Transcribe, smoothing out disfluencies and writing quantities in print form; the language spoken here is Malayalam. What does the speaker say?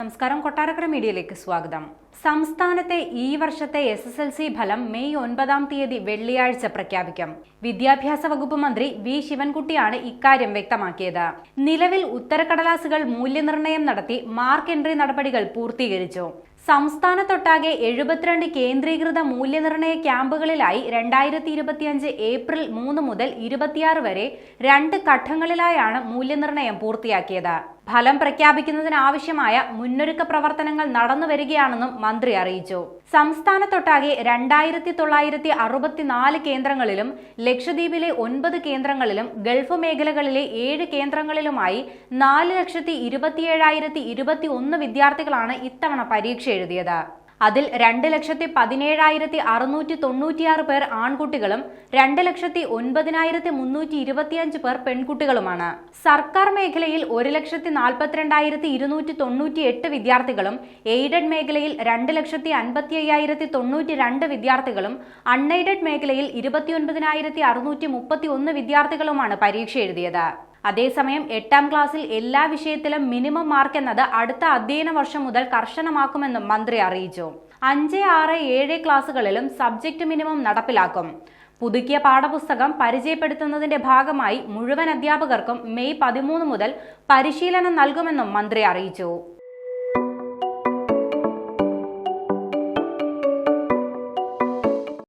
നമസ്കാരം, കൊട്ടാരക്കര മീഡിയയിലേക്ക് സ്വാഗതം. സംസ്ഥാനത്തെ ഈ വർഷത്തെ SSLC ഫലം മെയ് 9 വെള്ളിയാഴ്ച പ്രഖ്യാപിക്കും. വിദ്യാഭ്യാസ വകുപ്പ് മന്ത്രി വി ശിവൻകുട്ടിയാണ് ഇക്കാര്യം വ്യക്തമാക്കിയത്. നിലവിൽ ഉത്തരക്കടലാസുകൾ മൂല്യനിർണ്ണയം നടത്തി മാർക്ക് എൻട്രി നടപടികൾ പൂർത്തീകരിച്ചു. സംസ്ഥാനത്തൊട്ടാകെ 72 കേന്ദ്രീകൃത മൂല്യനിർണ്ണയ ക്യാമ്പുകളിലായി 2025 ഏപ്രിൽ 3 മുതൽ 26 വരെ 2 ഘട്ടങ്ങളിലായാണ് മൂല്യനിർണ്ണയം പൂർത്തിയാക്കിയത്. ഫലം പ്രഖ്യാപിക്കുന്നതിനാവശ്യമായ മുന്നൊരുക്ക പ്രവർത്തനങ്ങൾ നടന്നുവരികയാണെന്നും മന്ത്രി അറിയിച്ചു. സംസ്ഥാനത്തൊട്ടാകെ 2964 കേന്ദ്രങ്ങളിലും ലക്ഷദ്വീപിലെ 9 കേന്ദ്രങ്ങളിലും ഗൾഫ് മേഖലകളിലെ 7 കേന്ദ്രങ്ങളിലുമായി 4,27,021 വിദ്യാർത്ഥികളാണ് ഇത്തവണ പരീക്ഷ എഴുതിയത്. അതിൽ 2,17,696 പേർ ആൺകുട്ടികളും 2,09,325 പേർ പെൺകുട്ടികളുമാണ്. സർക്കാർ മേഖലയിൽ 1,42,298 വിദ്യാർത്ഥികളും എയ്ഡഡ് മേഖലയിൽ 2,55,092 വിദ്യാർത്ഥികളും അൺഎയ്ഡഡ് മേഖലയിൽ 29,631 വിദ്യാർത്ഥികളുമാണ് പരീക്ഷ എഴുതിയത്. അതേസമയം 8ാം ക്ലാസ്സിൽ എല്ലാ വിഷയത്തിലും മിനിമം മാർക്ക് എന്നത് അടുത്ത അധ്യയന വർഷം മുതൽ കർശനമാക്കുമെന്നും മന്ത്രി അറിയിച്ചു. 5, 6, 7 ക്ലാസുകളിലും സബ്ജക്ട് മിനിമം നടപ്പിലാക്കും. പുതുക്കിയ പാഠപുസ്തകം പരിചയപ്പെടുത്തുന്നതിന്റെ ഭാഗമായി മുഴുവൻ അധ്യാപകർക്കും മെയ് 13 മുതൽ പരിശീലനം നൽകുമെന്നും മന്ത്രി അറിയിച്ചു.